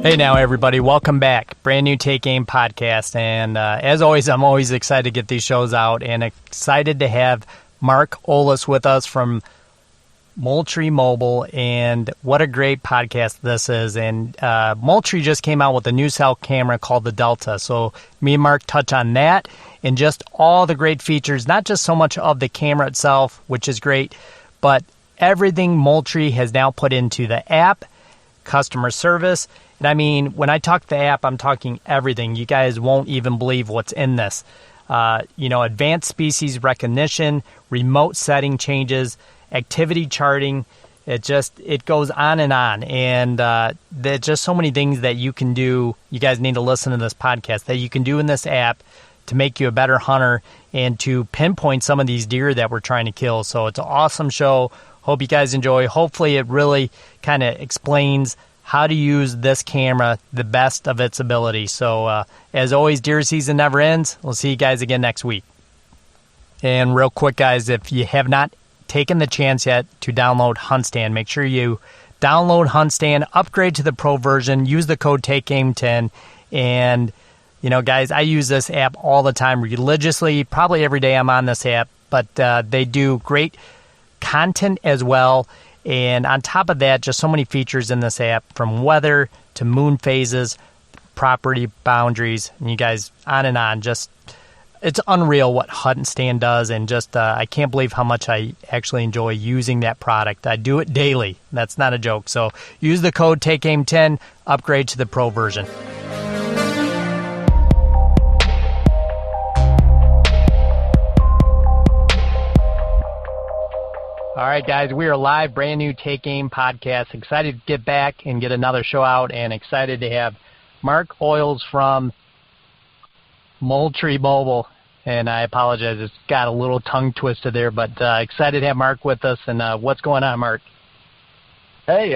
Hey now, everybody. Welcome back. Brand new Take Aim podcast. And as always, I'm always excited to get these shows out and excited to have Mark Olis with us from Moultrie Mobile. And what a great podcast this is. And Moultrie just came out with a new cell camera called the Delta. So me and Mark touch on that and just all the great features, not just so much of the camera itself, which is great, but everything Moultrie has now put into the app, customer service. And I mean, when I talk the app, I'm talking everything. You guys won't even believe what's in this. Advanced species recognition, remote setting changes, activity charting. It goes on. And there's just so many things that you can do. You guys need to listen to this podcast that you can do in this app to make you a better hunter and to pinpoint some of these deer that we're trying to kill. So it's an awesome show. Hope you guys enjoy. Hopefully it really kind of explains how to use this camera the best of its ability. So as always, deer season never ends. We'll see you guys again next week. And real quick, guys, if you have not taken the chance yet to download Huntstand, make sure you download Huntstand, upgrade to the Pro version, use the code TakeAim10. And, guys, I use this app all the time religiously. Probably every day I'm on this app, but they do great content as well. And on top of that, just so many features in this app, from weather to moon phases, property boundaries, and you guys on and on. Just, it's unreal what Huntstand does, and just I can't believe how much I actually enjoy using that product. I do it daily. That's not a joke. So use the code TakeAim10, upgrade to the Pro version. All right, guys, we are live, brand new Take Aim podcast. Excited to get back and get another show out, and excited to have Mark Oils from Moultrie Mobile. And I apologize, it's got a little tongue twisted there, but excited to have Mark with us. And what's going on, Mark? Hey,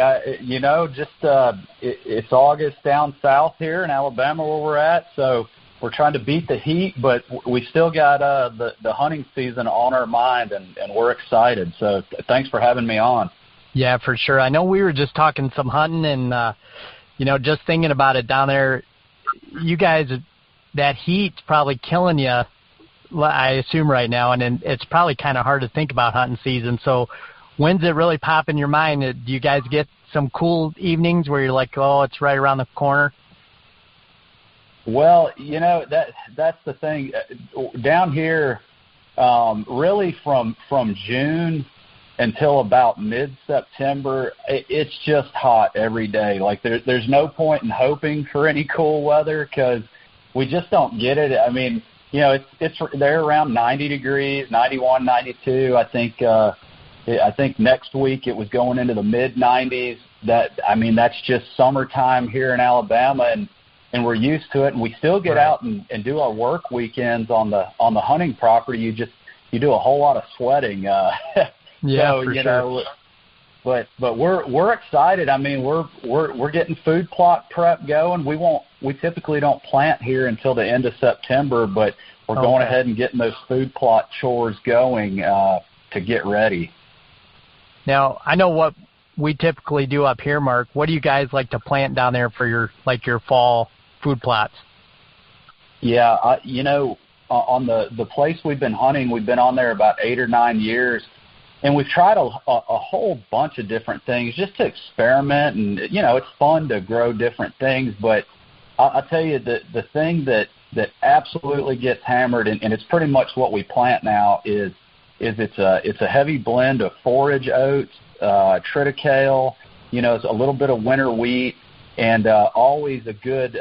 it's August down south here in Alabama where we're at, so we're trying to beat the heat, but we still got the hunting season on our mind, and we're excited. So thanks for having me on. Yeah, for sure. I know we were just talking some hunting and, just thinking about it down there. You guys, that heat's probably killing you, I assume, right now, and it's probably kind of hard to think about hunting season. So when's it really pop in your mind? Do you guys get some cool evenings where you're like, oh, it's right around the corner? Well, that's the thing. Down here, really from June until about mid-September, it's just hot every day. Like there's no point in hoping for any cool weather because we just don't get it. I mean, they're around 90 degrees, 91, 92. I think next week it was going into the mid-90s. That's just summertime here in Alabama, and we're used to it, and we still get out and do our work weekends on the hunting property. You do a whole lot of sweating. Sure. But we're excited. I mean, we're getting food plot prep going. We typically don't plant here until the end of September, but we're going ahead and getting those food plot chores going to get ready. Now, I know what we typically do up here, Mark. What do you guys like to plant down there for your fall food plots? Yeah, on the place we've been hunting, we've been on there about 8 or 9 years, and we've tried a whole bunch of different things just to experiment, and it's fun to grow different things. But I'll tell you the thing that absolutely gets hammered, and it's pretty much what we plant now, is it's a heavy blend of forage oats, triticale, it's a little bit of winter wheat, and always a good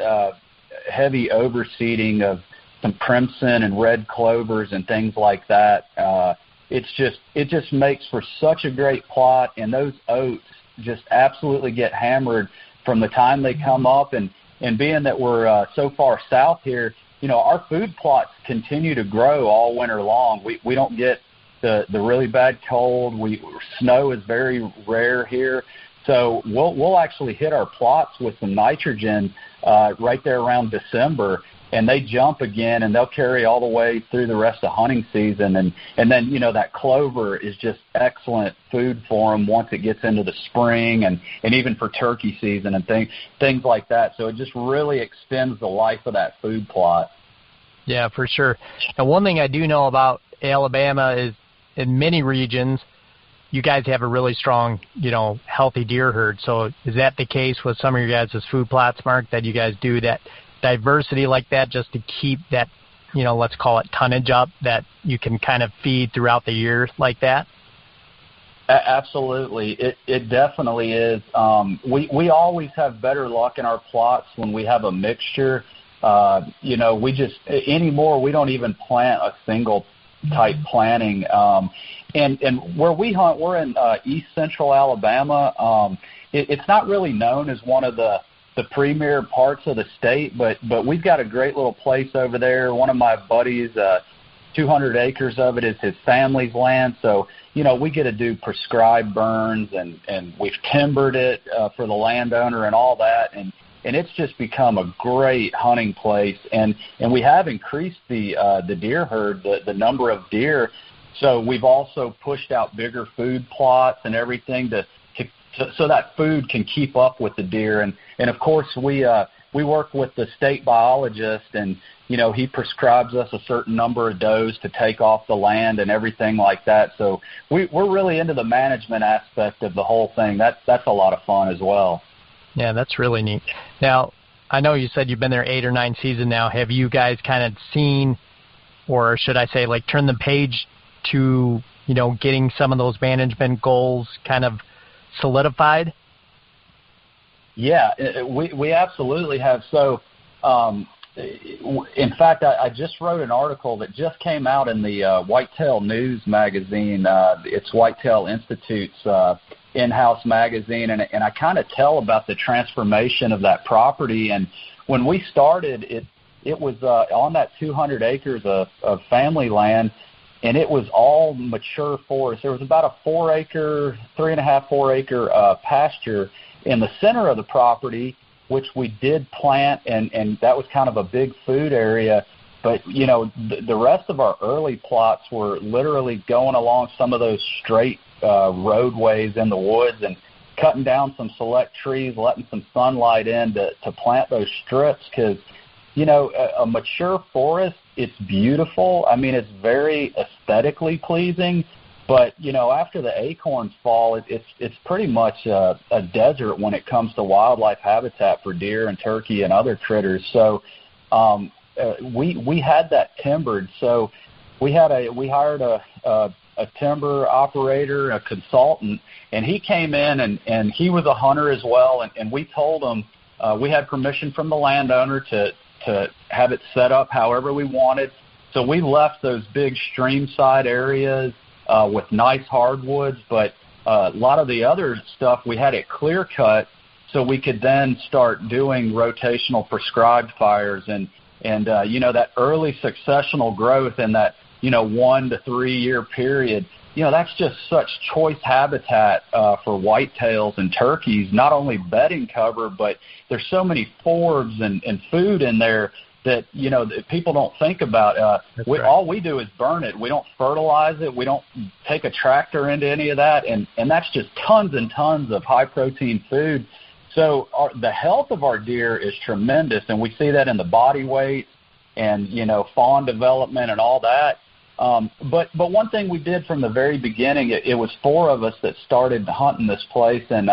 heavy overseeding of some crimson and red clovers and things like that. It just makes for such a great plot, and those oats just absolutely get hammered from the time they come up. And being that we're so far south here, our food plots continue to grow all winter long. We don't get the really bad cold. Snow is very rare here. So we'll actually hit our plots with some nitrogen right there around December, and they jump again, and they'll carry all the way through the rest of hunting season. And then, that clover is just excellent food for them once it gets into the spring and even for turkey season and things like that. So it just really extends the life of that food plot. Yeah, for sure. And one thing I do know about Alabama is in many regions, you guys have a really strong, healthy deer herd. So is that the case with some of your guys' food plots, Mark, that you guys do that diversity like that just to keep that, let's call it tonnage up that you can kind of feed throughout the year like that? Absolutely. It definitely is. We always have better luck in our plots when we have a mixture. We just anymore we don't even plant a single type planting. And where we hunt, we're in East Central Alabama. It's not really known as one of the premier parts of the state, but we've got a great little place over there. One of my buddies, 200 acres of it is his family's land. So, we get to do prescribed burns and we've timbered it for the landowner and all that. And it's just become a great hunting place. And we have increased the deer herd, the number of deer. So we've also pushed out bigger food plots and everything so that food can keep up with the deer. And of course, we work with the state biologist, and, he prescribes us a certain number of does to take off the land and everything like that. So we're really into the management aspect of the whole thing. That's a lot of fun as well. Yeah, that's really neat. Now, I know you said you've been there 8 or 9 seasons now. Have you guys kind of seen, or should I say, turn the page to, getting some of those management goals kind of solidified? Yeah, we absolutely have. So, in fact, I just wrote an article that just came out in the Whitetail News magazine. It's Whitetail Institute's in-house magazine, and I kind of tell about the transformation of that property. And when we started, it was on that 200 acres of family land, and it was all mature forest. There was about a 4-acre, 3.5-4-acre pasture in the center of the property, which we did plant, and that was kind of a big food area. But, the rest of our early plots were literally going along some of those straight roadways in the woods and cutting down some select trees, letting some sunlight in to plant those strips because, a mature forest, it's beautiful. I mean, it's very aesthetically pleasing. But, after the acorns fall, it's pretty much a desert when it comes to wildlife habitat for deer and turkey and other critters. So we had that timbered. So we hired a timber operator, a consultant, and he came in and he was a hunter as well. And we told him we had permission from the landowner to have it set up however we wanted. So we left those big streamside areas with nice hardwoods, but a lot of the other stuff we had it clear cut so we could then start doing rotational prescribed fires and that early successional growth in that 1 to 3 year period. That's just such choice habitat for whitetails and turkeys, not only bedding cover, but there's so many forbs and food in there that, that people don't think about. Right. All we do is burn it. We don't fertilize it. We don't take a tractor into any of that. And that's just tons and tons of high-protein food. So the health of our deer is tremendous, and we see that in the body weight and, fawn development and all that. But one thing we did from the very beginning, it was 4 of us that started hunting this place, and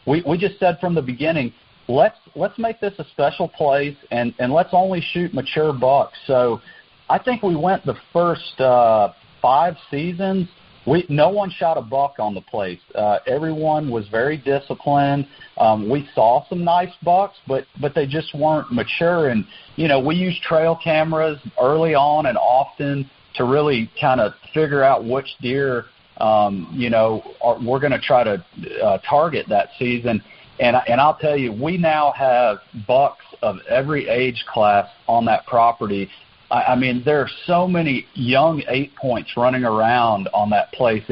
we just said from the beginning, let's make this a special place, and let's only shoot mature bucks. So I think we went the first 5 seasons. No one shot a buck on the place. Everyone was very disciplined. We saw some nice bucks, but they just weren't mature. And, we used trail cameras early on and often to really kind of figure out which deer, we're going to try to target that season. And I'll tell you, we now have bucks of every age class on that property. I mean, there are so many young 8-points running around on that place.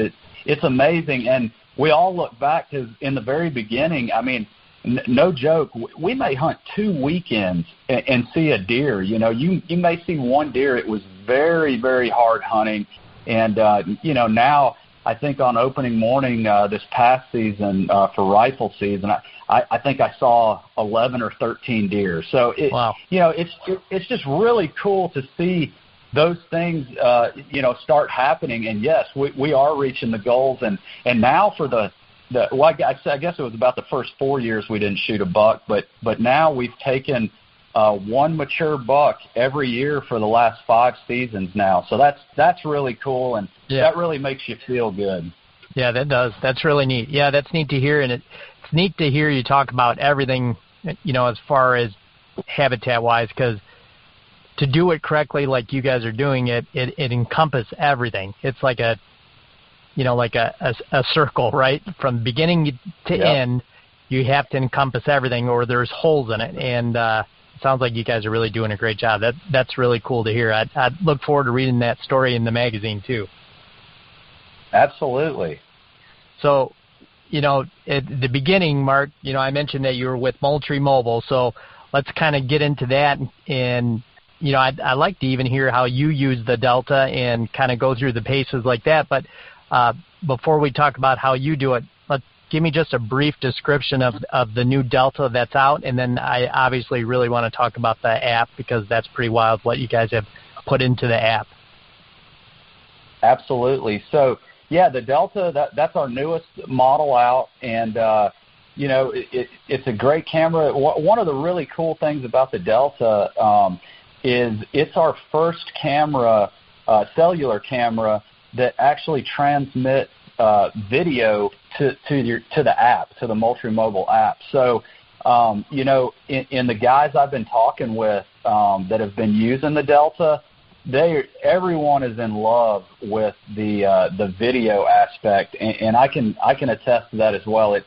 It's amazing. And we all look back because in the very beginning, I mean, no joke, we may hunt 2 weekends and see a deer. You know, you may see one deer. It was very, very hard hunting. And, now I think on opening morning this past season for rifle season, I think I saw 11 or 13 deer. So, wow. It's just really cool to see those things, start happening. And, yes, we are reaching the goals. And now for I guess it was about the first 4 years we didn't shoot a buck, but now we've taken one mature buck every year for the last 5 seasons now. So that's really cool, and that really makes you feel good. Yeah, that does. That's really neat. Yeah, that's neat to hear, and it's neat to hear you talk about everything, as far as habitat-wise, because to do it correctly like you guys are doing it encompasses everything. It's like a circle, right? From beginning to end, you have to encompass everything, or there's holes in it. And it sounds like you guys are really doing a great job. That's really cool to hear. I'd look forward to reading that story in the magazine too. Absolutely. So, at the beginning, Mark, I mentioned that you were with Moultrie Mobile. So let's kind of get into that. And, I'd like to even hear how you use the Delta and kind of go through the paces like that. But before we talk about how you do it, give me just a brief description of the new Delta that's out, and then I obviously really want to talk about the app, because that's pretty wild what you guys have put into the app. Absolutely. So, the Delta, that's our newest model out, and, it's a great camera. One of the really cool things about the Delta is it's our first camera, cellular camera, that actually transmits video to the app, to the Moultrie Mobile app. So, in the guys I've been talking with that have been using the Delta, everyone is in love with the video aspect, and I can attest to that as well. It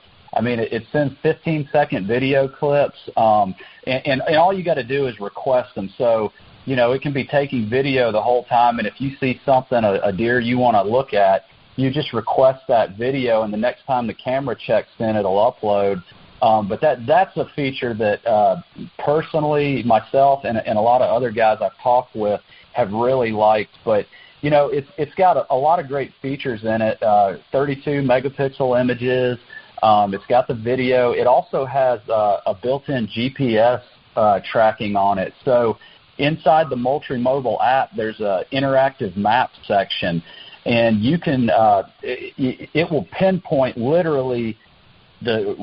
sends 15-second video clips, and all you got to do is request them. So, it can be taking video the whole time, and if you see something, a deer you want to look at, you just request that video, and the next time the camera checks in, it'll upload. But that's a feature that personally myself and a lot of other guys I've talked with have really liked. But, it's got a lot of great features in it, 32-megapixel images. It's got the video. It also has a built-in GPS tracking on it. So inside the Moultrie Mobile app, there's an interactive map section, and you can it will pinpoint literally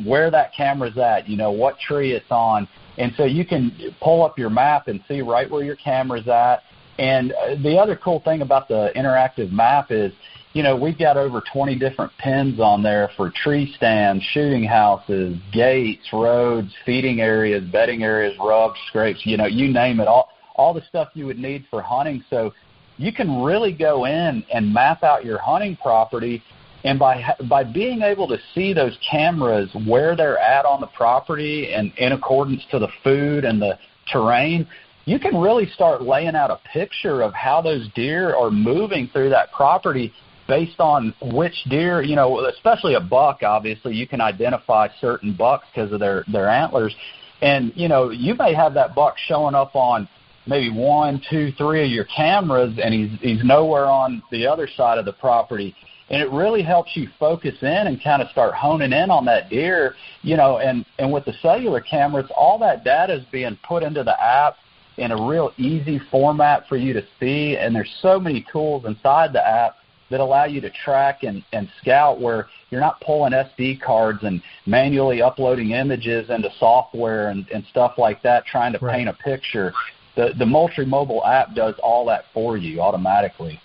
where that camera's at, what tree it's on, and so you can pull up your map and see right where your camera's at. And the other cool thing about the interactive map is, we've got over 20 different pins on there for tree stands, shooting houses, gates, roads, feeding areas, bedding areas, rubs, scrapes, you name it, all the stuff you would need for hunting. So you can really go in and map out your hunting property, and by being able to see those cameras where they're at on the property and in accordance to the food and the terrain, you can really start laying out a picture of how those deer are moving through that property based on which deer, especially a buck. Obviously, you can identify certain bucks because of their antlers. And, you may have that buck showing up on maybe 1, 2, 3 of your cameras, and he's nowhere on the other side of the property. And it really helps you focus in and kind of start honing in on that deer, and with the cellular cameras, all that data is being put into the app in a real easy format for you to see. And there's so many tools inside the app that allow you to track and scout, where you're not pulling SD cards and manually uploading images into software and stuff like that, trying to paint a picture. The Moultrie Mobile app does all that for you automatically.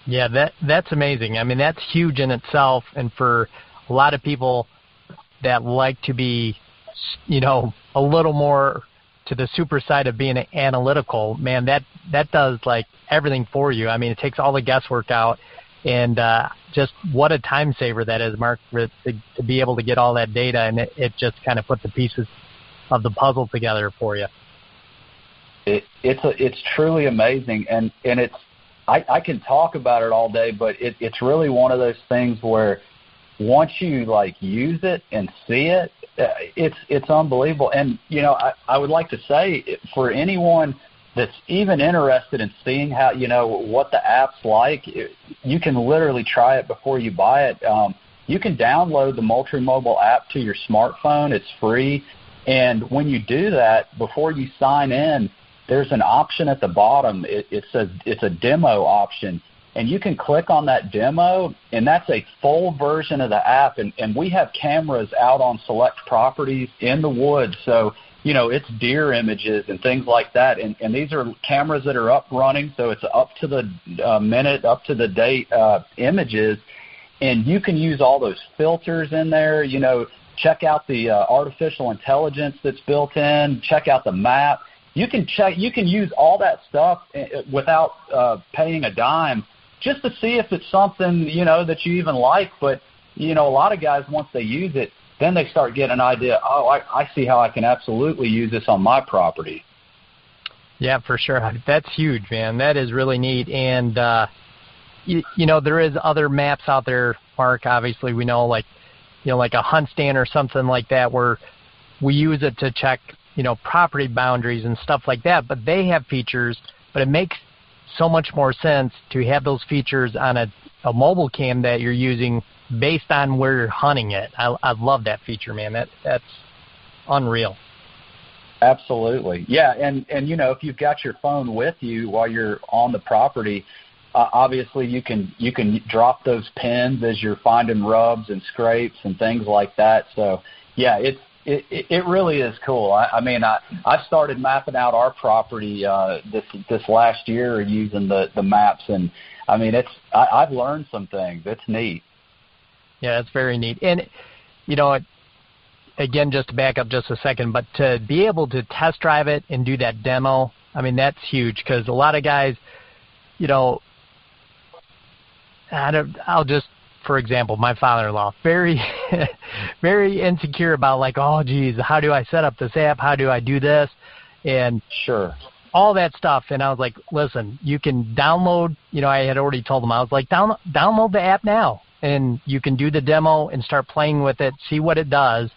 Yeah, that's amazing. That's huge in itself, and for a lot of people that like to be, a little more to the super side of being analytical, man, that does like everything for you. It takes all the guesswork out, and just what a time saver that is, Mark, to be able to get all that data, and it just kind of put the pieces of the puzzle together for you. It's truly amazing, and it's I can talk about it all day, but it's really one of those things where once you use it and see it, it's unbelievable. And, you know, I would like to say for anyone that's even interested in seeing how, you know, what the app's like, you can literally try it before you buy it. You can download the Moultrie Mobile app to your smartphone. It's free. And when you do that, before you sign in, there's an option at the bottom. It says it's a demo option. And you can click on that demo, and that's a full version of the app. And we have cameras out on select properties in the woods. So, you know, it's deer images and things like that. And these are cameras that are up running, so it's up to the minute, up to the date images. And you can use all those filters in there, you know, check out the artificial intelligence that's built in, check out the map. You can use all that stuff without paying a dime, just to see if it's something, you know, that you even like. But, you know, a lot of guys, once they use it, then they start getting an idea, oh, I see how I can absolutely use this on my property. Yeah, for sure. That's huge, man. That is really neat. And, you know, there is other maps out there, Mark, obviously we know, like, you know, like a Huntstand or something like that, where we use it to check, you know, property boundaries and stuff like that. But they have features, but it makes so much more sense to have those features on a mobile cam that you're using based on where you're hunting it. I love that feature, man. That's unreal. Absolutely. Yeah, and you know, if you've got your phone with you while you're on the property, obviously you can drop those pins as you're finding rubs and scrapes and things like that. So yeah, it really is cool. I mean, I started mapping out our property this last year using the maps, and I mean, I've learned some things. It's neat. Yeah, it's very neat. And you know, again, just to back up just a second, but to be able to test drive it and do that demo, I mean, that's huge, because a lot of guys, you know, I'll just, for example, my father-in-law, very, very insecure about, like, oh, geez, how do I set up this app? How do I do this? And sure, all that stuff. And I was like, listen, you can download, you know, I had already told him, I was like, download the app now, and you can do the demo and start playing with it, see what it does.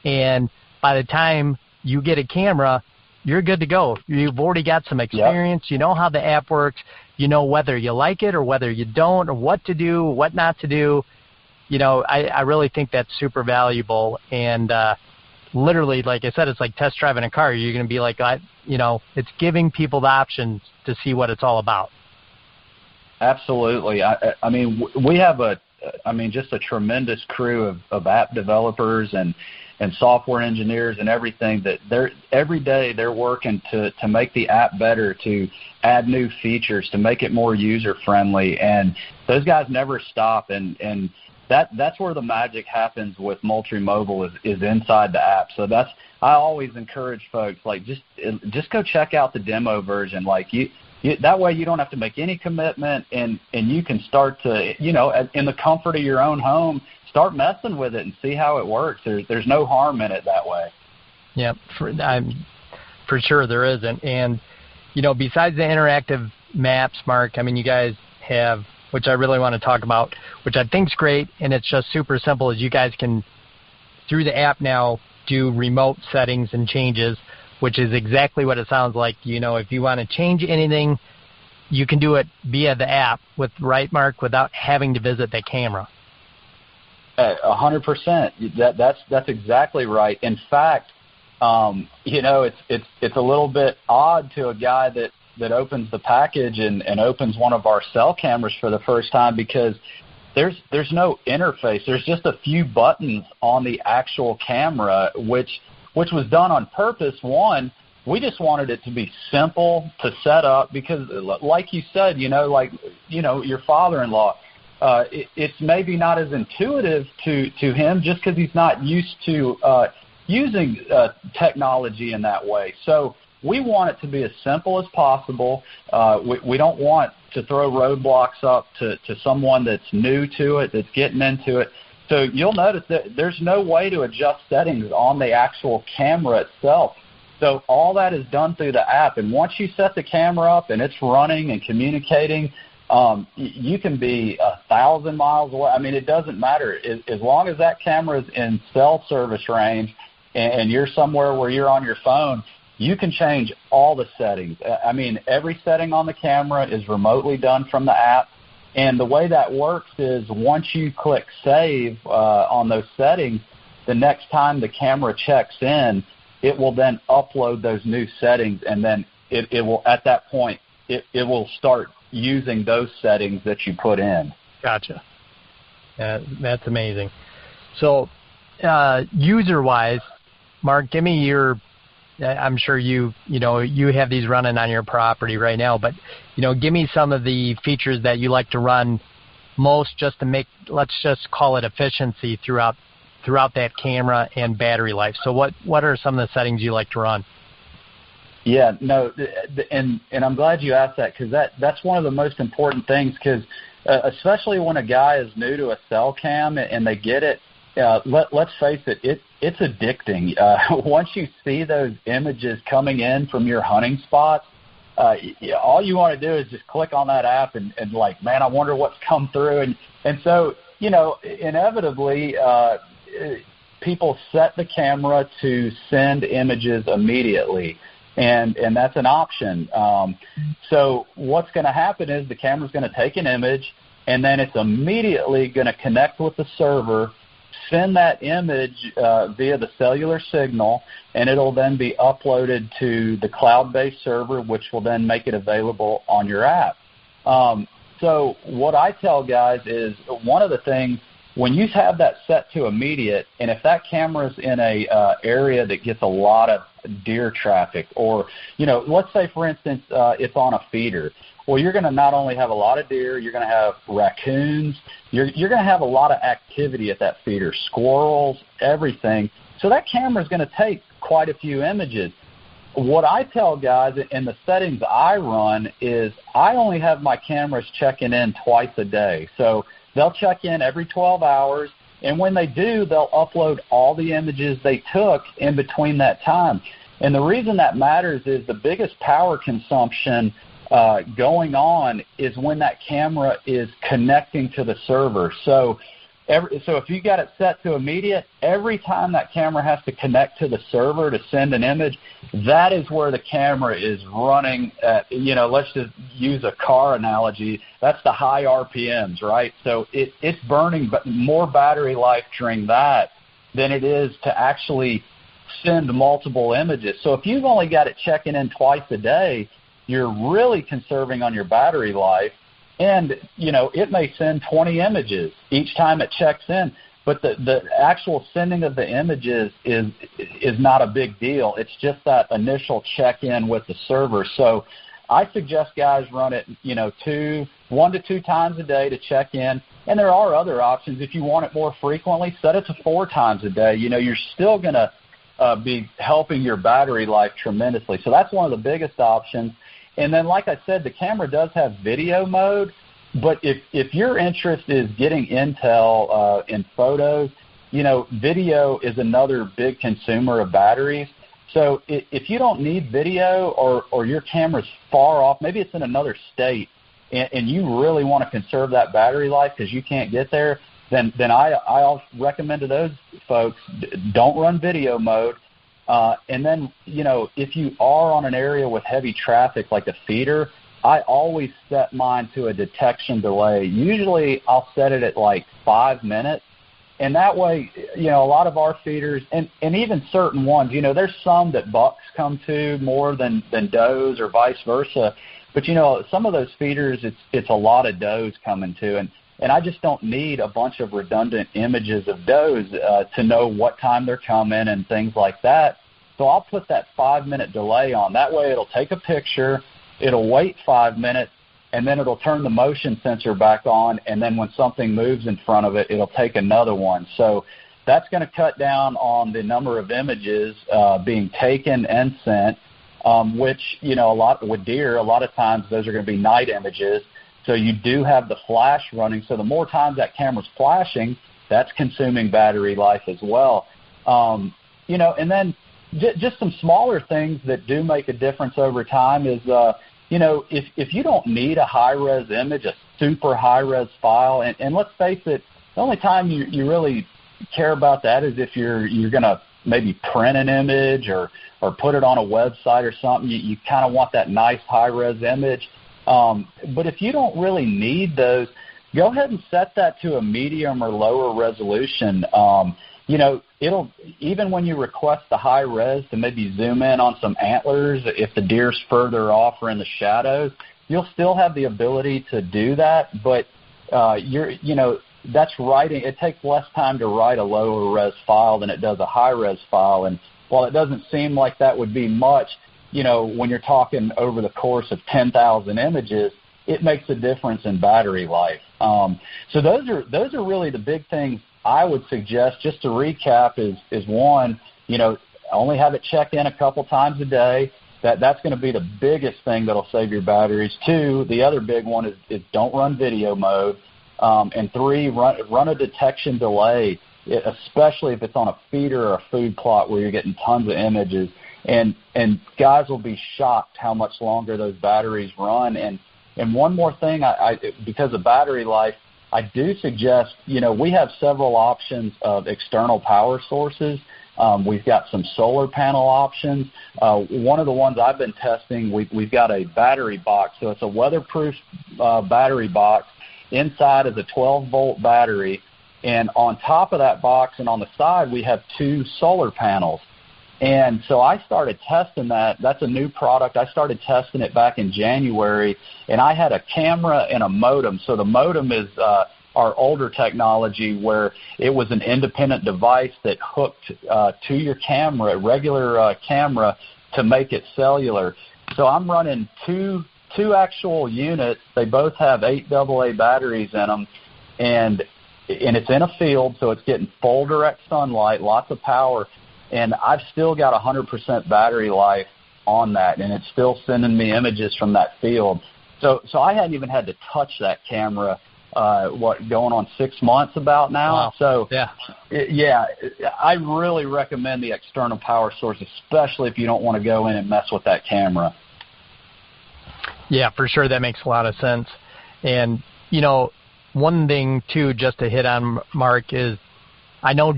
And by the time you get a camera, you're good to go. You've already got some experience. Yep. You know how the app works. You know whether you like it or whether you don't, or what to do, what not to do. You know, I really think that's super valuable. And literally, like I said, it's like test driving a car. You're going to be like, you know, it's giving people the options to see what it's all about. Absolutely. I mean, we have just a tremendous crew of app developers and software engineers and everything, that every day they're working to make the app better, to add new features, to make it more user friendly. And those guys never stop. And that's where the magic happens with Moultrie Mobile is inside the app. So I always encourage folks, like, just go check out the demo version. Like that way you don't have to make any commitment, and you can start to, you know, in the comfort of your own home, start messing with it and see how it works. There's no harm in it that way. Yeah, for sure there isn't. And, you know, besides the interactive maps, Mark, I mean, you guys have, which I really want to talk about, which I think is great, and it's just super simple, is you guys can, through the app now, do remote settings and changes, which is exactly what it sounds like. You know, if you want to change anything, you can do it via the app, right, Mark, without having to visit the camera. 100%. That's exactly right. In fact, you know, it's a little bit odd to a guy that opens the package and opens one of our cell cameras for the first time, because there's no interface. There's just a few buttons on the actual camera, which was done on purpose. One, we just wanted it to be simple to set up, because, like you said, you know, like, you know, your father-in-law, it's maybe not as intuitive to him, just because he's not used to using technology in that way. So we want it to be as simple as possible. We don't want to throw roadblocks up to someone that's new to it, that's getting into it. So you'll notice that there's no way to adjust settings on the actual camera itself. So all that is done through the app. And once you set the camera up and it's running and communicating, you can be 1,000 miles away. I mean, it doesn't matter. As long as that camera is in cell service range and you're somewhere where you're on your phone, you can change all the settings. I mean, every setting on the camera is remotely done from the app. And the way that works is once you click save on those settings, the next time the camera checks in, it will then upload those new settings, and then it will, at that point, it will start using those settings that you put in. Gotcha. That's amazing. So user-wise, Mark, give me your, I'm sure you have these running on your property right now, but, give me some of the features that you like to run most just to make, let's just call it efficiency throughout that camera and battery life. So what are some of the settings you like to run? Yeah, no, and I'm glad you asked that, because that's one of the most important things, because especially when a guy is new to a cell cam and they get it, let's face it, it's addicting. Once you see those images coming in from your hunting spots, all you want to do is just click on that app and like, man, I wonder what's come through. And so, inevitably, people set the camera to send images immediately. And that's an option. So what's going to happen is the camera's going to take an image, and then it's immediately going to connect with the server, send that image via the cellular signal, and it'll then be uploaded to the cloud-based server, which will then make it available on your app. So what I tell guys is one of the things, when you have that set to immediate, and if that camera's in a area that gets a lot of deer traffic, or, let's say, for instance, it's on a feeder, well, you're going to not only have a lot of deer, you're going to have raccoons, you're going to have a lot of activity at that feeder, squirrels, everything. So that camera's going to take quite a few images. What I tell guys in the settings I run is I only have my cameras checking in twice a day. So they'll check in every 12 hours, and when they do, they'll upload all the images they took in between that time. And the reason that matters is the biggest power consumption going on is when that camera is connecting to the server. So if you got it set to immediate, every time that camera has to connect to the server to send an image, that is where the camera is running at, let's just use a car analogy. That's the high RPMs, right? So it's burning more battery life during that than it is to actually send multiple images. So if you've only got it checking in twice a day, you're really conserving on your battery life. And, it may send 20 images each time it checks in, but the actual sending of the images is not a big deal. It's just that initial check-in with the server. So I suggest guys run it, 1 to 2 times a day to check in. And there are other options. If you want it more frequently, set it to 4 times a day. You're still going to be helping your battery life tremendously. So that's one of the biggest options. And then, like I said, the camera does have video mode, but if your interest is getting intel in photos, video is another big consumer of batteries. So if you don't need video, or your camera's far off, maybe it's in another state, and you really want to conserve that battery life because you can't get there, then I'll recommend to those folks, don't run video mode. And then, if you are on an area with heavy traffic like a feeder, I always set mine to a detection delay. Usually I'll set it at like 5 minutes. And that way, a lot of our feeders, and even certain ones, there's some that bucks come to more than does, or vice versa. But, some of those feeders, it's a lot of does coming to. And I just don't need a bunch of redundant images of does to know what time they're coming and things like that. So I'll put that 5-minute delay on. That way it'll take a picture, it'll wait 5 minutes, and then it'll turn the motion sensor back on, and then when something moves in front of it, it'll take another one. So that's going to cut down on the number of images being taken and sent, which, a lot with deer, a lot of times those are going to be night images. So you do have the flash running. So the more times that camera's flashing, that's consuming battery life as well. And then just some smaller things that do make a difference over time is, if you don't need a high-res image, a super high-res file. And let's face it, the only time you really care about that is if you're going to maybe print an image or put it on a website or something. You kind of want that nice high-res image. But if you don't really need those, go ahead and set that to a medium or lower resolution. It'll, even when you request the high res to maybe zoom in on some antlers, if the deer's further off or in the shadows, you'll still have the ability to do that. But that's writing. It takes less time to write a lower res file than it does a high res file. And while it doesn't seem like that would be much, when you're talking over the course of 10,000 images, it makes a difference in battery life. So those are really the big things I would suggest. Just to recap, is one, only have it check in a couple times a day. That's going to be the biggest thing that'll save your batteries. Two, the other big one is don't run video mode. And three, run a detection delay, especially if it's on a feeder or a food plot where you're getting tons of images. And guys will be shocked how much longer those batteries run. And one more thing, because of battery life, I do suggest, we have several options of external power sources. We've got some solar panel options. One of the ones I've been testing, we've got a battery box. So it's a weatherproof battery box. Inside is a 12-volt battery. And on top of that box and on the side, we have 2 solar panels. And so I started testing that. That's a new product. I started testing it back in January, and I had a camera and a modem. So the modem is our older technology where it was an independent device that hooked to your camera, regular camera, to make it cellular. So I'm running two actual units. They both have 8 AA batteries in them, and it's in a field, so it's getting full direct sunlight, lots of power. And I've still got 100% battery life on that, and it's still sending me images from that field. So I hadn't even had to touch that camera, going on 6 months about now. Wow. So, yeah, I really recommend the external power source, especially if you don't want to go in and mess with that camera. Yeah, for sure. That makes a lot of sense. And, one thing, too, just to hit on, Mark, is I know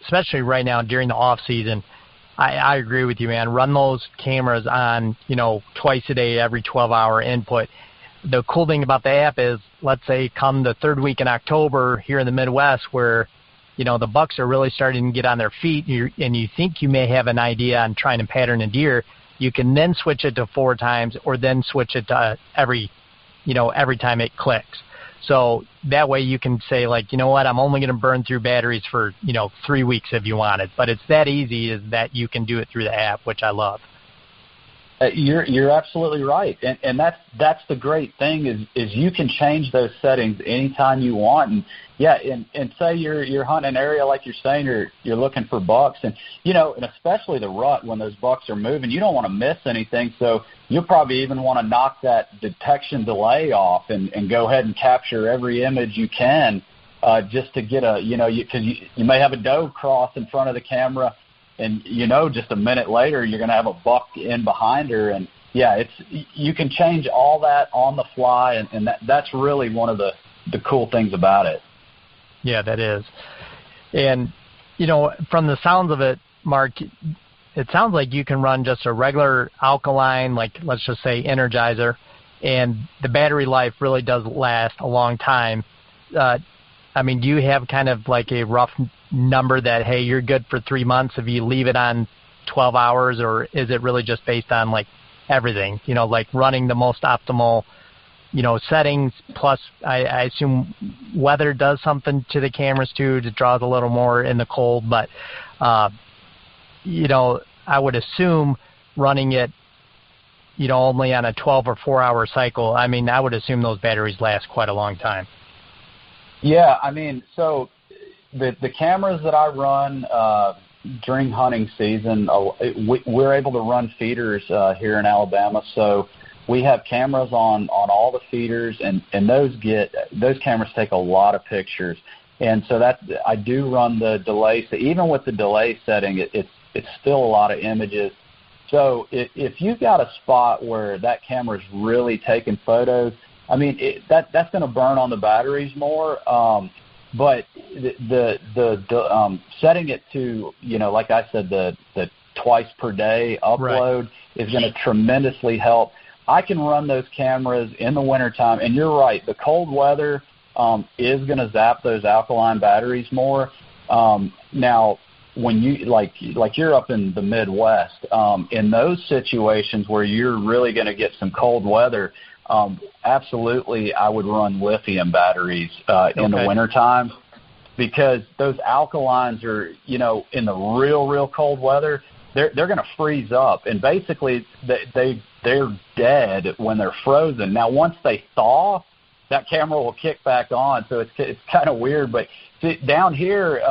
especially right now during the off season, I agree with you, man. Run those cameras on, twice a day, every 12-hour input. The cool thing about the app is, let's say come the third week in October here in the Midwest where, the bucks are really starting to get on their feet and you think you may have an idea on trying to pattern a deer, you can then switch it to 4 times or then switch it to every time it clicks. So that way you can say, like, what, I'm only going to burn through batteries for, 3 weeks if you wanted. But it's that easy is that you can do it through the app, which I love. You're absolutely right. And that's the great thing is you can change those settings anytime you want. And, and say you're hunting an area like you're saying, you're looking for bucks. And, and especially the rut when those bucks are moving, you don't want to miss anything. So you'll probably even want to knock that detection delay off and go ahead and capture every image you can just to get because you may have a doe cross in front of the camera. And, just a minute later, you're going to have a buck in behind her. And, you can change all that on the fly, and that's really one of the cool things about it. Yeah, that is. And, from the sounds of it, Mark, it sounds like you can run just a regular alkaline, like let's just say Energizer, and the battery life really does last a long time. Do you have kind of like a rough number that, hey, you're good for 3 months if you leave it on 12 hours, or is it really just based on like everything, like running the most optimal, settings, plus I assume weather does something to the cameras too, to draw it a little more in the cold, but, I would assume running it, only on a 12 or 4 hour cycle, I would assume those batteries last quite a long time. Yeah, so the cameras that I run during hunting season, we're able to run feeders here in Alabama. So we have cameras on all the feeders, and those cameras take a lot of pictures. And so I do run the delay. So even with the delay setting, it's still a lot of images. So if you've got a spot where that camera's really taking photos, I mean, that's going to burn on the batteries more. But the setting it to, like I said, the twice per day upload is going to tremendously help. I can run those cameras in the wintertime, and you're right, the cold weather is going to zap those alkaline batteries more. Now, when you like you're up in the Midwest, in those situations where you're really going to get some cold weather, absolutely I would run lithium batteries in the wintertime, because those alkalines are, in the real cold weather, they're going to freeze up, and basically they're dead when they're frozen. Now, once they thaw, that camera will kick back on, so it's kind of weird. But down here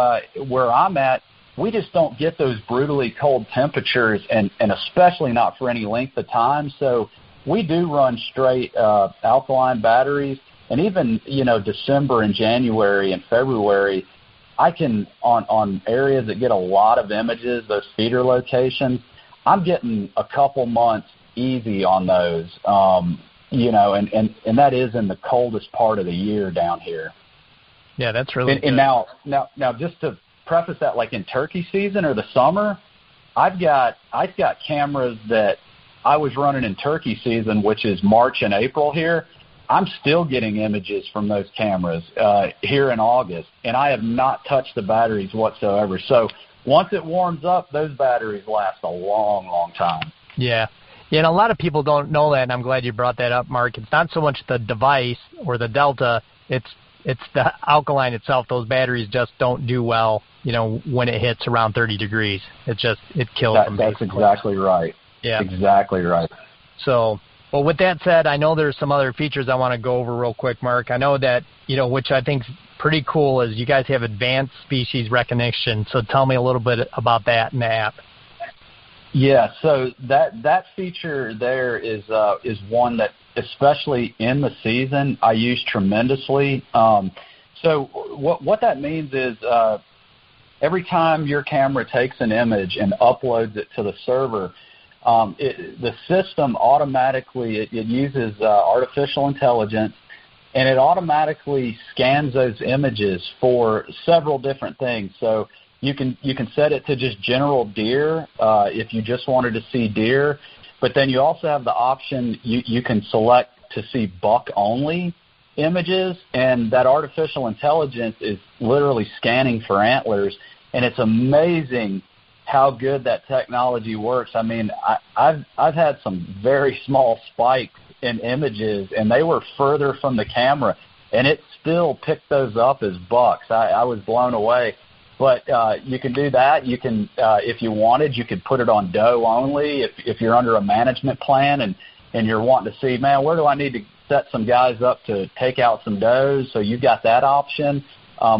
where I'm at, we just don't get those brutally cold temperatures, and especially not for any length of time. So we do run straight alkaline batteries, and even, December and January and February, I can, on areas that get a lot of images, those feeder locations, I'm getting a couple months easy on those, and that is in the coldest part of the year down here. Yeah, that's really good. And now, just to preface that, like in turkey season or the summer, I've got cameras that I was running in turkey season, which is March and April here. I'm still getting images from those cameras here in August, and I have not touched the batteries whatsoever. So once it warms up, those batteries last a long, long time. Yeah. Yeah, and a lot of people don't know that, and I'm glad you brought that up, Mark. It's not so much the device or the Delta, it's the alkaline itself. Those batteries just don't do well, when it hits around 30 degrees. It kills them. That's exactly right. Yeah. Exactly right. So, well, with that said, I know there's some other features I want to go over real quick, Mark. I know that, which I think is pretty cool, is you guys have advanced species recognition. So tell me a little bit about that in the app. Yeah, so that feature there is one that, especially in the season, I use tremendously. So what that means is every time your camera takes an image and uploads it to the server, the system automatically, it uses artificial intelligence, and it automatically scans those images for several different things. So you can set it to just general deer if you just wanted to see deer, but then you also have the option, you can select to see buck-only images, and that artificial intelligence is literally scanning for antlers, and it's amazing how good that technology works. I mean, I've had some very small spikes in images, and they were further from the camera, and it still picked those up as bucks. I was blown away. But you can do that. You can, if you wanted, you could put it on doe only if you're under a management plan and you're wanting to see, man, where do I need to set some guys up to take out some does? So you've got that option.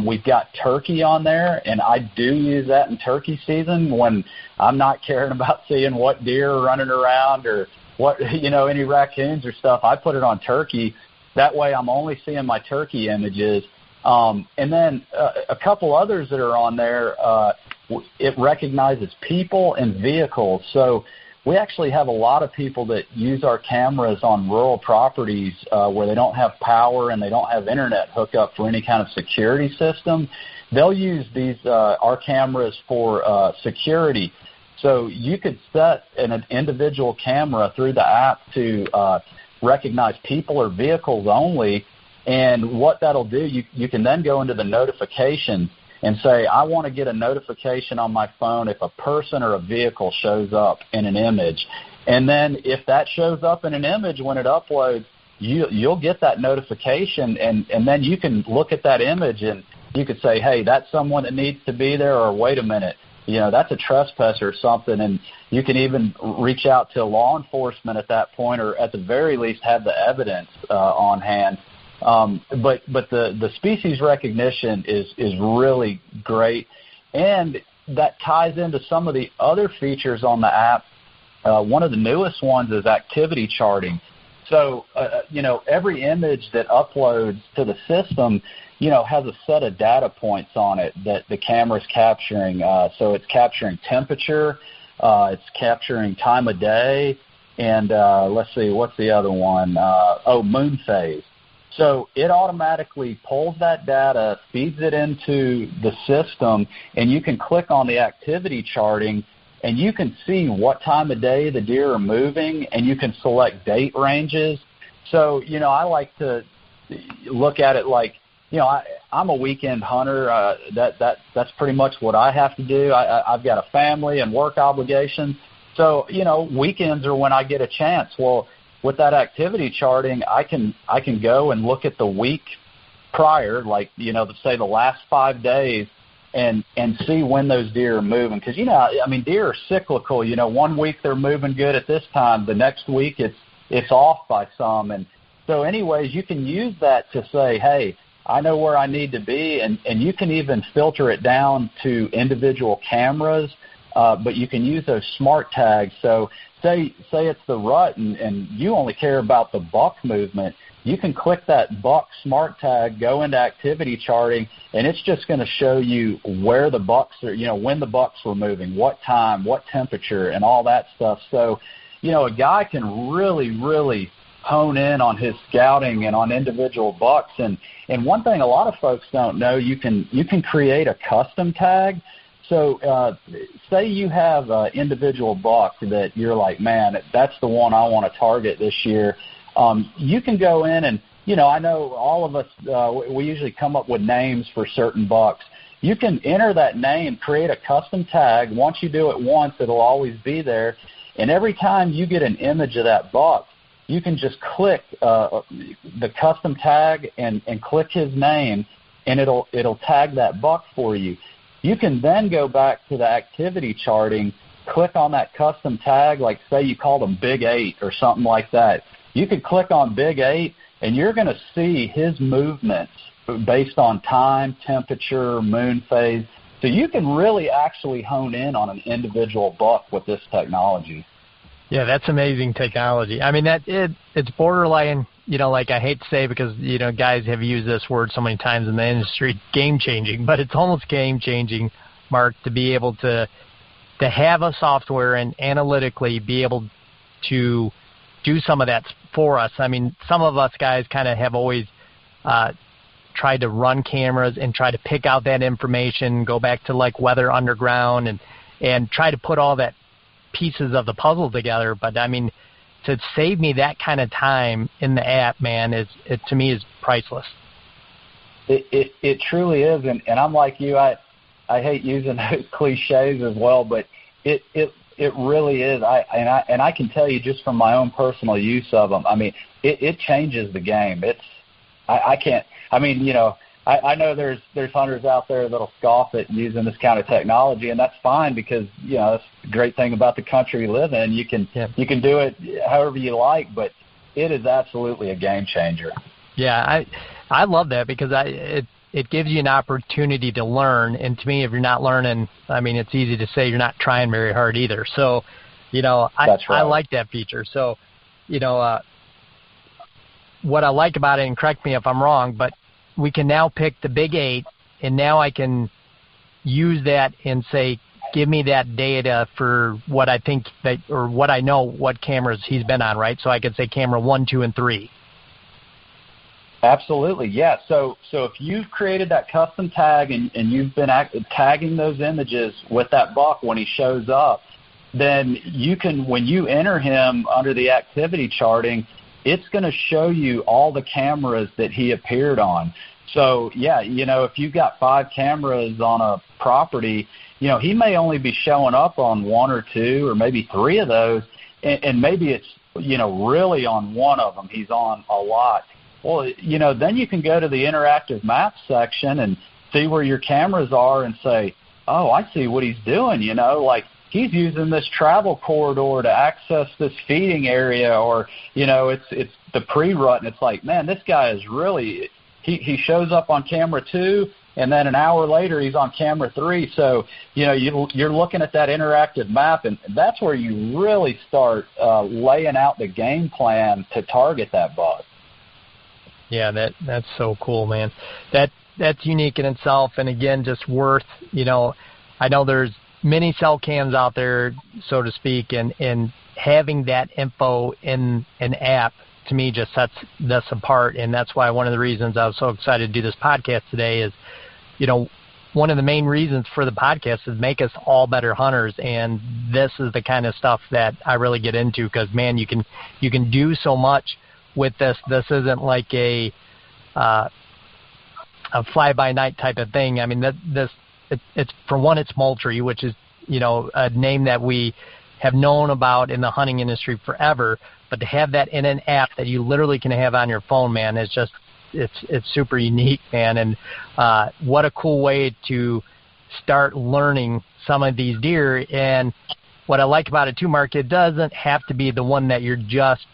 We've got turkey on there, and I do use that in turkey season when I'm not caring about seeing what deer are running around or what, any raccoons or stuff. I put it on turkey. That way I'm only seeing my turkey images. And then a couple others that are on there, it recognizes people and vehicles. So we actually have a lot of people that use our cameras on rural properties where they don't have power and they don't have internet hookup for any kind of security system. They'll use our cameras for security. So you could set an individual camera through the app to recognize people or vehicles only. And what that'll do, you can then go into the notification and say, I want to get a notification on my phone if a person or a vehicle shows up in an image. And then if that shows up in an image when it uploads, you'll get that notification, and then you can look at that image and you could say, hey, that's someone that needs to be there, or wait a minute, that's a trespasser or something. And you can even reach out to law enforcement at that point, or at the very least have the evidence on hand. But the species recognition is really great, and that ties into some of the other features on the app. One of the newest ones is activity charting. So, every image that uploads to the system, has a set of data points on it that the camera's capturing. So it's capturing temperature, it's capturing time of day, and let's see, what's the other one? Moon phase. So it automatically pulls that data, feeds it into the system, and you can click on the activity charting, and you can see what time of day the deer are moving, and you can select date ranges. So, I like to look at it like, I'm a weekend hunter. That's pretty much what I have to do. I've got a family and work obligations. So, weekends are when I get a chance. Well, with that activity charting, I can go and look at the week prior, like, say the last 5 days, and see when those deer are moving. Because, deer are cyclical. 1 week they're moving good at this time. The next week it's off by some. And so anyways, you can use that to say, hey, I know where I need to be. And you can even filter it down to individual cameras, but you can use those smart tags. So say it's the rut and you only care about the buck movement. You can click that buck smart tag, go into activity charting, and it's just going to show you where the bucks are, when the bucks were moving, what time, what temperature, and all that stuff. So, a guy can really, really hone in on his scouting and on individual bucks. And one thing a lot of folks don't know, you can create a custom tag. So say you have an individual buck that you're like, man, that's the one I want to target this year. You can go in and, I know all of us, we usually come up with names for certain bucks. You can enter that name, create a custom tag. Once you do it once, it'll always be there. And every time you get an image of that buck, you can just click the custom tag and click his name, and it'll tag that buck for you. You can then go back to the activity charting, click on that custom tag, like say you called him Big 8 or something like that. You can click on Big 8, and you're going to see his movements based on time, temperature, moon phase. So you can really actually hone in on an individual buck with this technology. Yeah, that's amazing technology. I mean, it's borderline, like I hate to say because, guys have used this word so many times in the industry, game-changing, but it's almost game-changing, Mark, to be able to have a software and analytically be able to do some of that for us. I mean, some of us guys kind of have always tried to run cameras and try to pick out that information, go back to like Weather Underground and try to put all that pieces of the puzzle together. But I mean, to save me that kind of time in the app, man, to me is priceless. It truly is, and I'm like you. I hate using those cliches as well, but it really is. I can tell you just from my own personal use of them. I mean, it changes the game. I can't. I mean, I know there's hunters out there that'll scoff at using this kind of technology, and that's fine because that's the great thing about the country we live in. You can do it however you like, but it is absolutely a game changer. Yeah, I love that because it gives you an opportunity to learn, and to me, if you're not learning, I mean, it's easy to say you're not trying very hard either. So, That's right. I like that feature. So, what I like about it, and correct me if I'm wrong, but we can now pick the Big 8, and now I can use that and say, give me that data for what I think or what I know what cameras he's been on, right? So I could say camera 1, 2, and 3. Absolutely, yeah. So if you've created that custom tag and you've been tagging those images with that buck when he shows up, then you can, when you enter him under the activity charting, it's going to show you all the cameras that he appeared on. So, yeah, if you've got 5 cameras on a property, he may only be showing up on 1 or 2 or maybe 3 of those, and maybe it's, really on 1 of them. He's on a lot. Well, then you can go to the interactive maps section and see where your cameras are and say, oh, I see what he's doing, like he's using this travel corridor to access this feeding area, or, it's the pre-rut, and it's like, man, this guy is really, he shows up on camera 2, and then an hour later he's on camera 3. So, you're looking at that interactive map, and that's where you really start laying out the game plan to target that buck. Yeah, that's so cool, man. That's unique in itself, and again, just worth, I know there's many cell cams out there, so to speak, and having that info in an app, to me, just sets this apart. And that's why one of the reasons I was so excited to do this podcast today is, one of the main reasons for the podcast is make us all better hunters. And this is the kind of stuff that I really get into because, man, you can do so much with this. This isn't like a fly-by-night type of thing. I mean, it's for one, it's Moultrie, which is, a name that we have known about in the hunting industry forever. But to have that in an app that you literally can have on your phone, man, is just, it's super unique, man. And what a cool way to start learning some of these deer. And what I like about it too, Mark, it doesn't have to be the one that you're just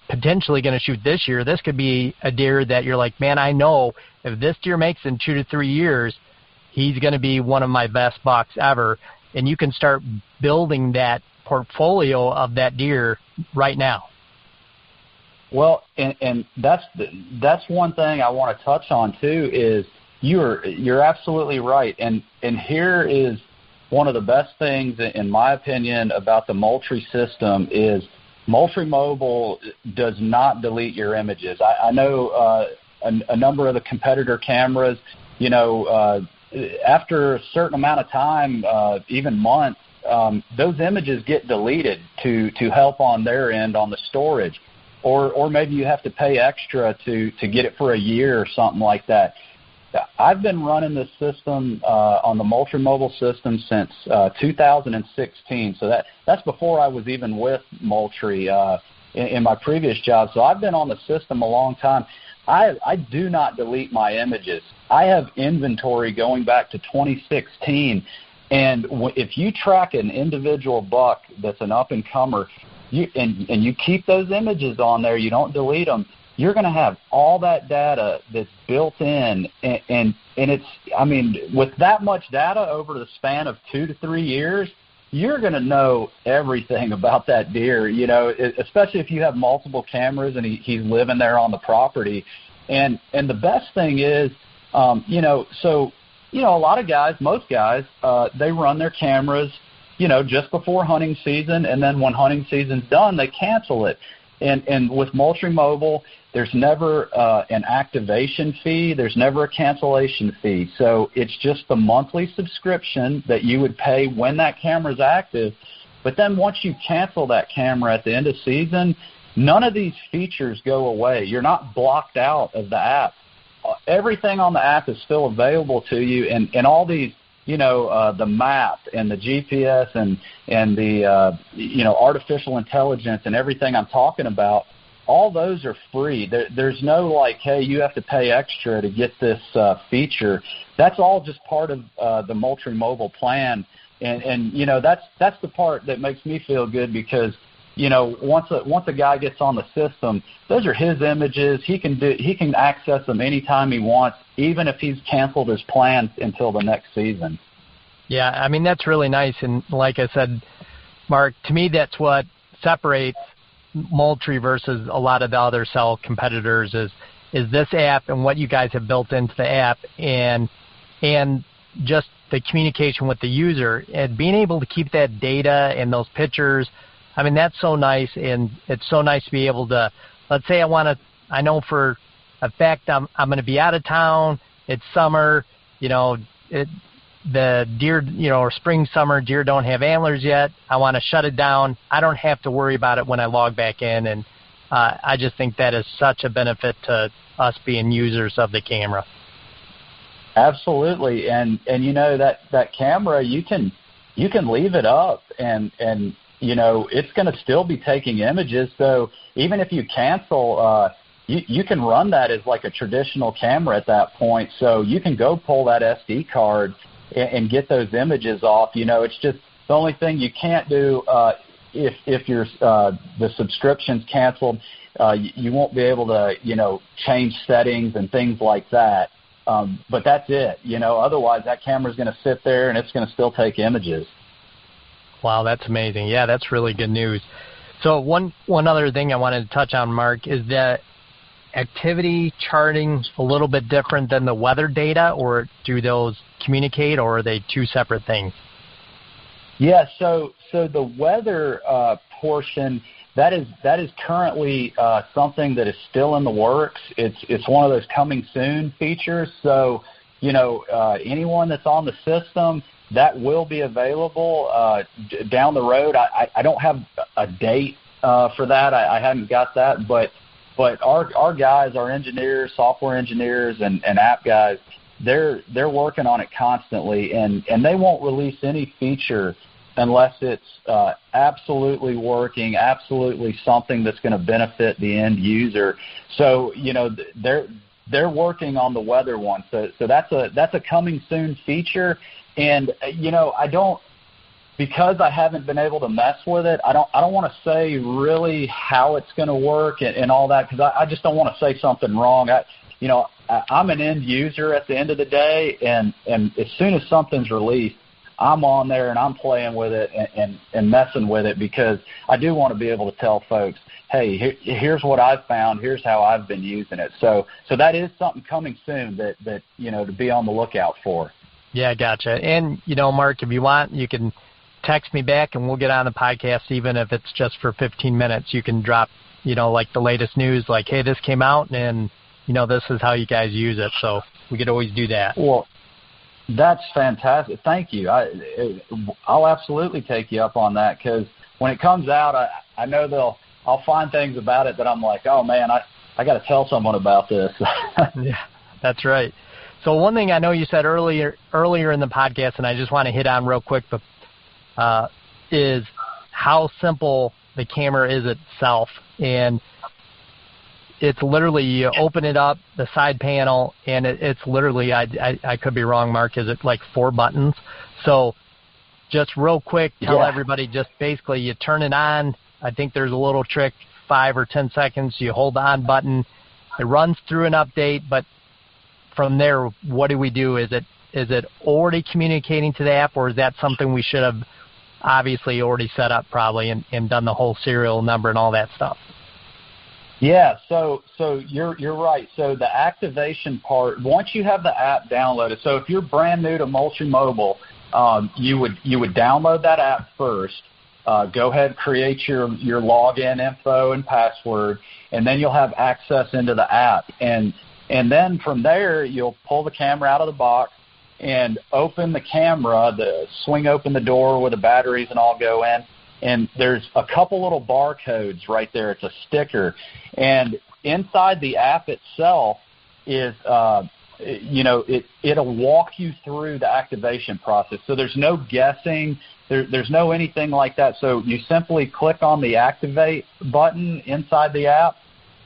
potentially going to shoot this year. This could be a deer that you're like, man, I know if this deer makes in 2 to 3 years, he's going to be one of my best bucks ever. And you can start building that portfolio of that deer right now. Well, and that's one thing I want to touch on too. Is you're absolutely right. And here is one of the best things, in my opinion, about the Moultrie system is Moultrie Mobile does not delete your images. I know a number of the competitor cameras, after a certain amount of time, even months, those images get deleted to help on their end on the storage. Or maybe you have to pay extra to get it for a year or something like that. I've been running this system on the Moultrie Mobile system since 2016. So that's before I was even with Moultrie in my previous job. So I've been on the system a long time. I do not delete my images. I have inventory going back to 2016. And if you track an individual buck that's an up-and-comer, and you keep those images on there, you don't delete them, you're going to have all that data that's built in. And it's, I mean, with that much data over the span of 2 to 3 years, you're going to know everything about that deer, especially if you have multiple cameras and he's living there on the property. And the best thing is, a lot of guys, most guys, they run their cameras just before hunting season, and then when hunting season's done, they cancel it. And with Moultrie Mobile, there's never an activation fee. There's never a cancellation fee. So it's just the monthly subscription that you would pay when that camera's active. But then once you cancel that camera at the end of season, none of these features go away. You're not blocked out of the app. Everything on the app is still available to you, and all these, the map and the GPS and the, artificial intelligence and everything I'm talking about, all those are free. There's no like, hey, you have to pay extra to get this feature. That's all just part of the Moultrie Mobile plan. And that's the part that makes me feel good because, once a guy gets on the system, those are his images. He can access them anytime he wants, even if he's canceled his plans until the next season. Yeah, I mean, that's really nice. And like I said, Mark, to me, that's what separates Moultrie versus a lot of the other cell competitors is this app and what you guys have built into the app and just the communication with the user and being able to keep that data and those pictures. I mean, that's so nice, and it's so nice to be able to, let's say I know for a fact I'm going to be out of town, it's summer, the deer, or spring, summer, deer don't have antlers yet, I want to shut it down, I don't have to worry about it when I log back in, and I just think that is such a benefit to us being users of the camera. Absolutely, and that camera, you can leave it up, and it's going to still be taking images. So even if you cancel, you can run that as like a traditional camera at that point. So you can go pull that SD card and get those images off. It's just the only thing you can't do if your the subscription's canceled. You won't be able to change settings and things like that. But that's it. Otherwise that camera's going to sit there and it's going to still take images. Wow, that's amazing. Yeah, that's really good news. So one other thing I wanted to touch on, Mark, is that activity charting a little bit different than the weather data, or do those communicate, or are they two separate things? Yeah, so the weather portion, that is currently something that is still in the works. It's one of those coming soon features. So, anyone that's on the system, that will be available down the road. I don't have a date for that. I haven't got that, but our guys, our engineers, software engineers, and app guys, they're working on it constantly, and they won't release any feature unless it's absolutely working, absolutely something that's going to benefit the end user. So they're working on the weather one. So that's a coming soon feature, and because I haven't been able to mess with it, I don't want to say really how it's going to work and all that, because I just don't want to say something wrong. I'm an end user at the end of the day, and as soon as something's released, I'm on there and I'm playing with it and messing with it, because I do want to be able to tell folks, hey, here's what I've found, here's how I've been using it. So that is something coming soon that to be on the lookout for. Yeah, gotcha. And Mark, if you want, you can text me back and we'll get on the podcast, even if it's just for 15 minutes. You can drop, like the latest news, like, hey, this came out and, this is how you guys use it. So we could always do that. Well, that's fantastic. Thank you. I'll absolutely take you up on that, because when it comes out, I know I'll find things about it that I'm like, oh, man, I got to tell someone about this. Yeah, that's right. So one thing I know you said earlier in the podcast, and I just want to hit on real quick, is how simple the camera is itself. And it's literally, you open it up, the side panel, and it's literally, I could be wrong, Mark, is it like 4 buttons? So just real quick, tell everybody, just basically you turn it on. I think there's a little trick, 5 or 10 seconds, you hold the on button. It runs through an update, but from there, what do we do? Is it already communicating to the app, or is that something we should have obviously already set up probably and done the whole serial number and all that stuff? Yeah, so you're right. So the activation part, once you have the app downloaded, so if you're brand new to Moultrie Mobile, you would download that app first. Go ahead, create your login info and password, and then you'll have access into the app. And then from there, you'll pull the camera out of the box and open the camera, swing open the door where the batteries and all go in. And there's a couple little barcodes right there. It's a sticker. And inside the app itself is, it'll walk you through the activation process. So there's no guessing. There's no anything like that. So you simply click on the activate button inside the app.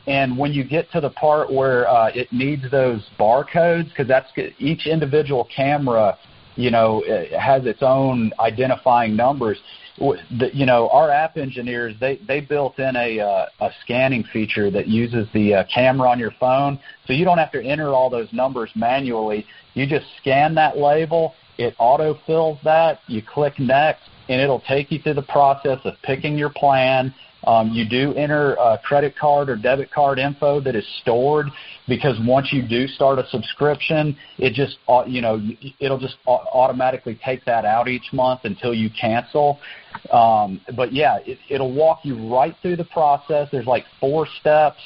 And when you get to the part where it needs those barcodes, because each individual camera, it has its own identifying numbers. Our app engineers, they built in a scanning feature that uses the camera on your phone, so you don't have to enter all those numbers manually. You just scan that label, it auto-fills that, you click next, and it'll take you through the process of picking your plan. You do enter a credit card or debit card info that is stored, because once you do start a subscription, it'll just automatically take that out each month until you cancel. But yeah, it'll walk you right through the process. There's like 4 steps,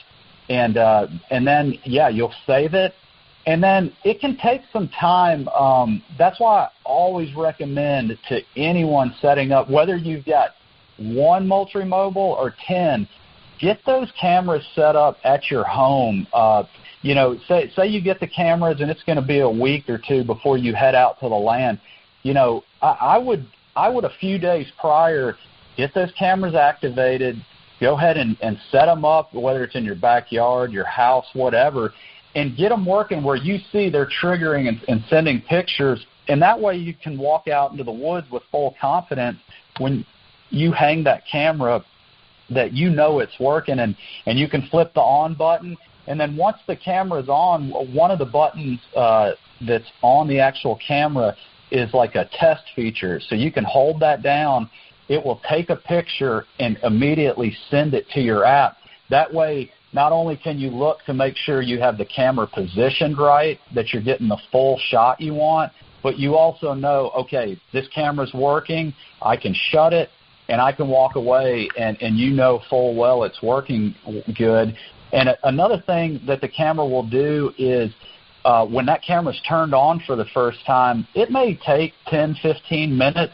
and then you'll save it, and then it can take some time. That's why I always recommend to anyone setting up, whether you've got 1 Moultrie Mobile or 10, get those cameras set up at your home. Say you get the cameras and it's going to be a week or 2 before you head out to the land. I would a few days prior get those cameras activated, go ahead and set them up, whether it's in your backyard, your house, whatever, and get them working where you see they're triggering and sending pictures. And that way you can walk out into the woods with full confidence when you hang that camera that it's working, and you can flip the on button. And then once the camera's on, one of the buttons that's on the actual camera is like a test feature. So you can hold that down. It will take a picture and immediately send it to your app. That way, not only can you look to make sure you have the camera positioned right, that you're getting the full shot you want, but you also know, okay, this camera's working. I can shut it, and I can walk away and you know full well it's working good. And another thing that the camera will do is when that camera's turned on for the first time, it may take 10, 15 minutes.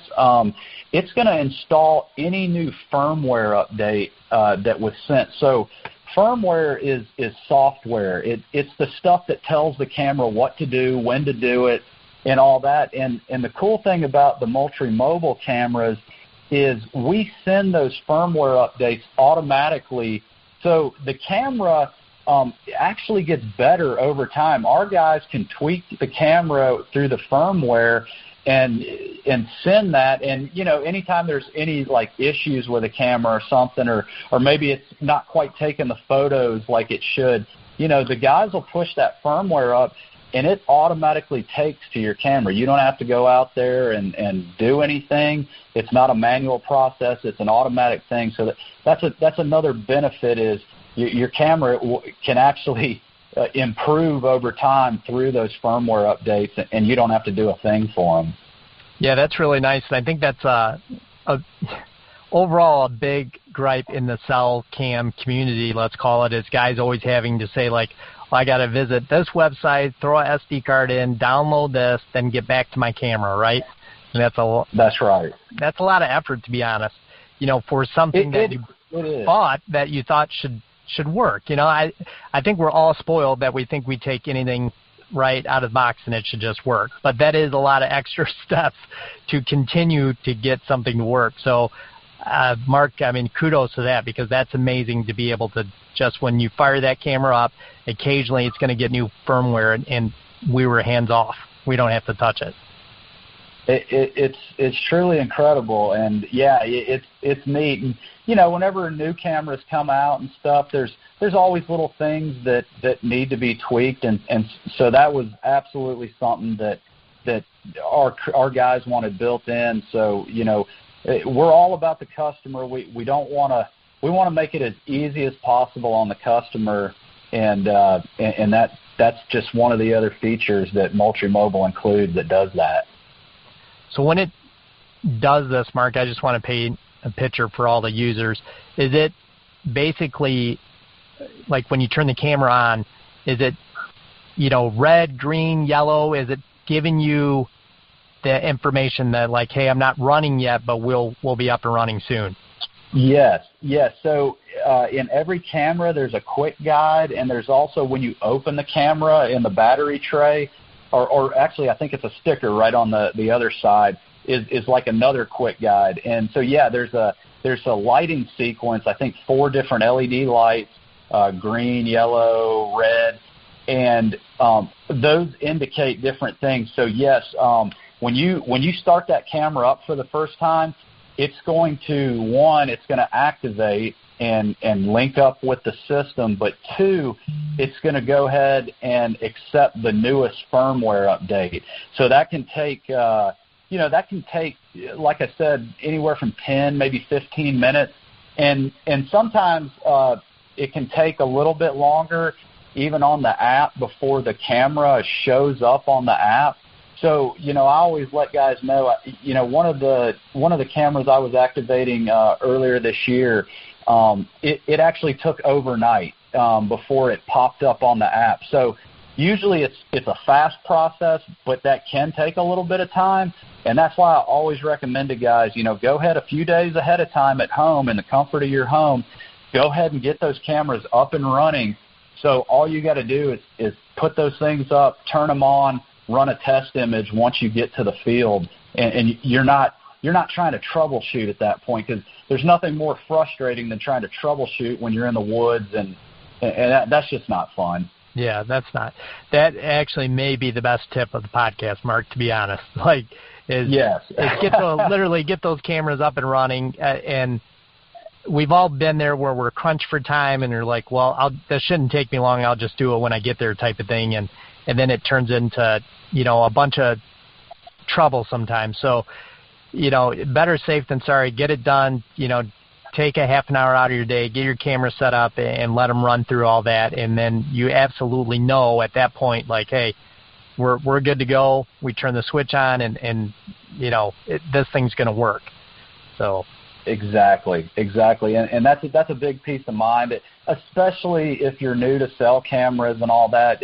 It's going to install any new firmware update that was sent. So firmware is software. It's the stuff that tells the camera what to do, when to do it, and all that. And the cool thing about the Moultrie Mobile cameras is we send those firmware updates automatically. So the camera actually gets better over time. Our guys can tweak the camera through the firmware and send that. And, you know, anytime there's any, like, issues with a camera or something, or maybe it's not quite taking the photos like it should, you know, the guys will push that firmware up, and it automatically takes to your camera. You don't have to go out there and do anything. It's not a manual process. It's an automatic thing. So that's another benefit is your camera can actually improve over time through those firmware updates, and you don't have to do a thing for them. Yeah, that's really nice. I think that's overall a big gripe in the cell cam community, let's call it, is guys always having to say, like, I got to visit this website, throw an SD card in, download this, then get back to my camera, right? And that's right. That's a lot of effort, to be honest. You know, for something that you bought that you thought should work. You know, I think we're all spoiled that we think we take anything right out of the box and it should just work. But that is a lot of extra steps to continue to get something to work. So, Mark, I mean, kudos to that, because that's amazing to be able to just, when you fire that camera up, occasionally it's going to get new firmware, and we were hands off. We don't have to touch it. It's truly incredible, and yeah, it's neat. And you know, whenever new cameras come out and stuff, there's always little things that need to be tweaked, and so that was absolutely something that our guys wanted built in. So you know, we're all about the customer. We want to make it as easy as possible on the customer, and that's just one of the other features that Moultrie Mobile includes that does that. So when it does this, Mark, I just want to paint a picture for all the users. Is it basically, like when you turn the camera on, is it, you know, red, green, yellow? Is it giving you the information that, like, hey, I'm not running yet, but we'll be up and running soon? Yes. So in every camera, there's a quick guide, and there's also, when you open the camera in the battery tray, or actually I think it's a sticker right on the other side, is like another quick guide. And so, yeah, there's a lighting sequence, I think 4 different LED lights, green, yellow, red, and those indicate different things. So, yes, when you start that camera up for the first time, it's going to activate and link up with the system, but 2, it's going to go ahead and accept the newest firmware update. So that can take, like I said, anywhere from 10, maybe 15 minutes, and sometimes it can take a little bit longer, even on the app, before the camera shows up on the app. So, you know, I always let guys know, you know, one of the cameras I was activating earlier this year, it actually took overnight before it popped up on the app. So usually it's a fast process, but that can take a little bit of time. And that's why I always recommend to guys, you know, go ahead a few days ahead of time at home in the comfort of your home. Go ahead and get those cameras up and running. So all you got to do is put those things up, turn them on, run a test image once you get to the field, and you're not trying to troubleshoot at that point, because there's nothing more frustrating than trying to troubleshoot when you're in the woods, and that's just not fun. Yeah, that's not. That actually may be the best tip of the podcast, Mark, to be honest. Like, yes. literally get those cameras up and running, and we've all been there where we're crunched for time, and you're like, well, this shouldn't take me long. I'll just do it when I get there, type of thing, and then it turns into, you know, a bunch of trouble sometimes. So, you know, better safe than sorry. Get it done. You know, take a half an hour out of your day, get your camera set up, and let them run through all that, and then you absolutely know at that point, like, hey, we're good to go. We turn the switch on, and you know, this thing's going to work. So Exactly, and that's a big peace of mind, especially if you're new to cell cameras and all that.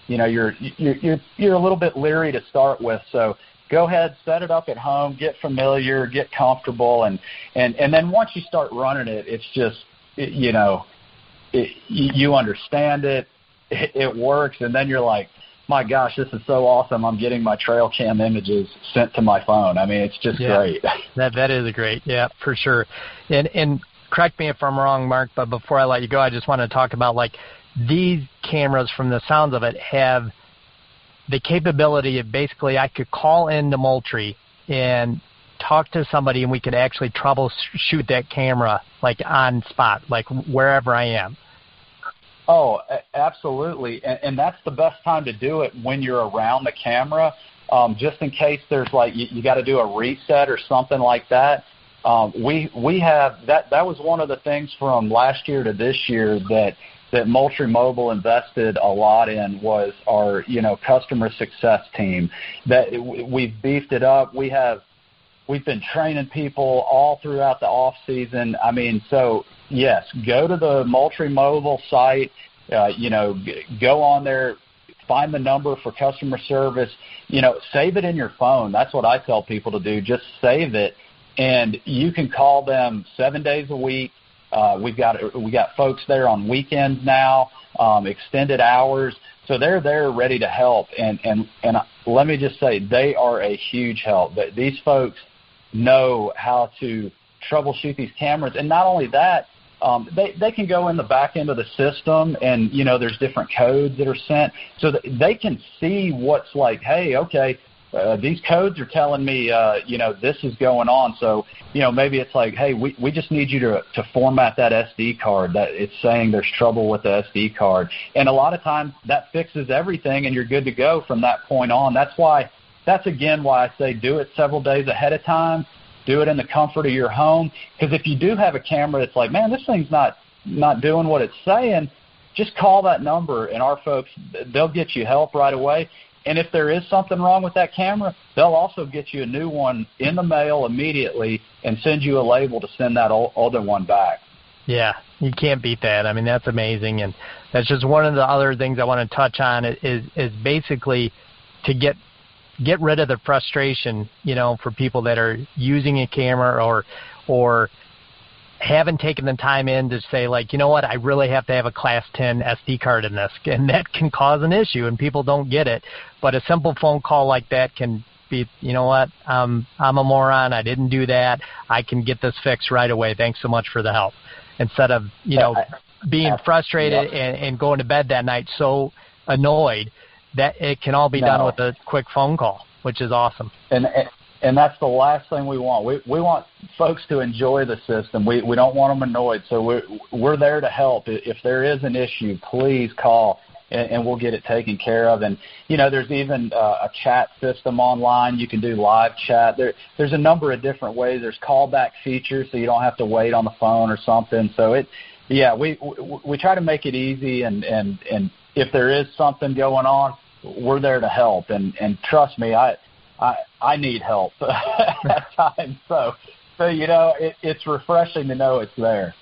You're a little bit leery to start with, so go ahead, set it up at home, get familiar, get comfortable, and then once you start running it, it's just you understand it, it works, and then you're like, my gosh, this is so awesome. I'm getting my trail cam images sent to my phone. I mean, it's just great. That is great. Yeah, for sure. And correct me if I'm wrong, Mark, but before I let you go, I just want to talk about, like, these cameras, from the sounds of it, have the capability of basically I could call into Moultrie and talk to somebody and we could actually troubleshoot that camera, like, on spot, like wherever I am. Oh, absolutely, and that's the best time to do it, when you're around the camera, just in case there's, like, you got to do a reset or something like that. We have that was one of the things from last year to this year that Moultrie Mobile invested a lot in, was our customer success team. That we've beefed it up. We've been training people all throughout the off season. I mean, so yes, go to the Moultrie Mobile site. Go on there, find the number for customer service. Save it in your phone. That's what I tell people to do. Just save it, and you can call them 7 days a week. We got folks there on weekends now, extended hours. So they're there ready to help. And let me just say, they are a huge help. These folks know how to troubleshoot these cameras. And not only that, they can go in the back end of the system, and, there's different codes that are sent. So that they can see what's like, hey, okay, these codes are telling me, this is going on. So, maybe it's like, hey, we just need you to format that SD card. That it's saying there's trouble with the SD card. And a lot of times that fixes everything, and you're good to go from that point on. That's again why I say do it several days ahead of time. Do it in the comfort of your home. Because if you do have a camera that's like, man, this thing's not doing what it's saying, just call that number, and our folks, they'll get you help right away. And if there is something wrong with that camera, they'll also get you a new one in the mail immediately and send you a label to send that other one back. Yeah, you can't beat that. I mean, that's amazing. And that's just one of the other things I want to touch on is basically to get rid of the frustration, for people that are using a camera or haven't taken the time in to say, like, you know what, I really have to have a Class 10 SD card in this, and that can cause an issue, and people don't get it. But a simple phone call like that can be, you know what, I'm a moron, I didn't do that, I can get this fixed right away, thanks so much for the help. Instead of, being frustrated and going to bed that night so annoyed, that it can all be done with a quick phone call, which is awesome. And that's the last thing we want. We want folks to enjoy the system. We don't want them annoyed. So we're there to help. If there is an issue, please call, and we'll get it taken care of. And, there's even a chat system online. You can do live chat. There's a number of different ways. There's callback features, so you don't have to wait on the phone or something. So we try to make it easy. And if there is something going on, we're there to help. And trust me, I need help at times. So it's refreshing to know it's there.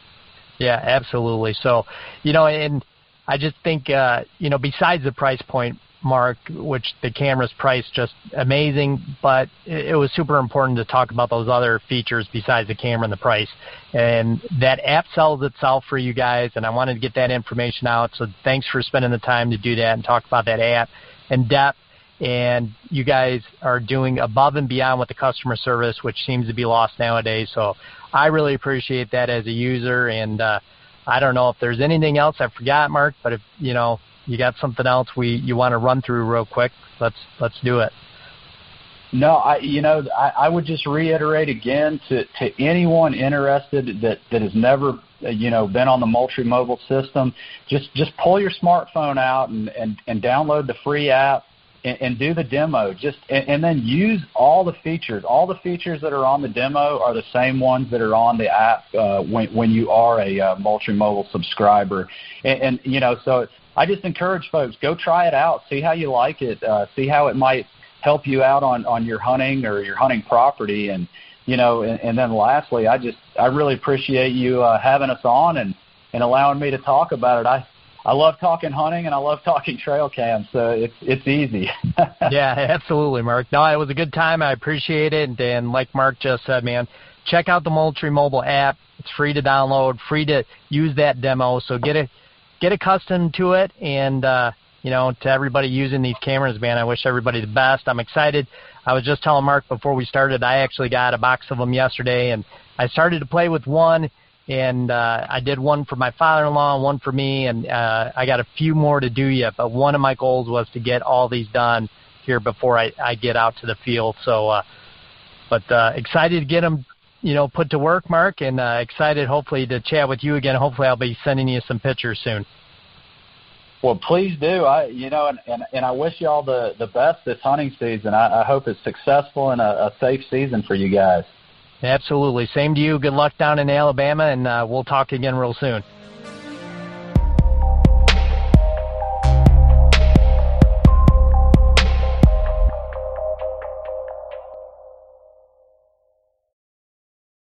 Yeah, absolutely. So, and I just think, besides the price point, Mark, which the camera's priced just amazing, but it was super important to talk about those other features besides the camera and the price. And that app sells itself for you guys, and I wanted to get that information out. So thanks for spending the time to do that and talk about that app in depth. And you guys are doing above and beyond with the customer service, which seems to be lost nowadays. So I really appreciate that as a user. And I don't know if there's anything else I forgot, Mark, but if you got something else you want to run through real quick, let's do it. No, I would just reiterate again to anyone interested that has never been on the Moultrie Mobile system, just pull your smartphone out and download the free app. And do the demo, and then use all the features. All the features that are on the demo are the same ones that are on the app when you are a Moultrie Mobile subscriber. And so I just encourage folks, go try it out, see how you like it, see how it might help you out on your hunting or your hunting property. And And then lastly, I really appreciate you having us on and allowing me to talk about it. I love talking hunting and I love talking trail cam, so it's easy. Yeah, absolutely, Mark. No, it was a good time. I appreciate it. And like Mark just said, man, check out the Moultrie Mobile app. It's free to download, free to use that demo. So get accustomed to it. And, to everybody using these cameras, man, I wish everybody the best. I'm excited. I was just telling Mark before we started, I actually got a box of them yesterday, and I started to play with one, and I did one for my father-in-law and one for me, and I got a few more to do yet. But one of my goals was to get all these done here before I get out to the field. So, excited to get them, put to work, Mark, and excited hopefully to chat with you again. Hopefully I'll be sending you some pictures soon. Well, please do. And I wish you all the best this hunting season. I hope it's successful and a safe season for you guys. Absolutely. Same to you. Good luck down in Alabama, and we'll talk again real soon.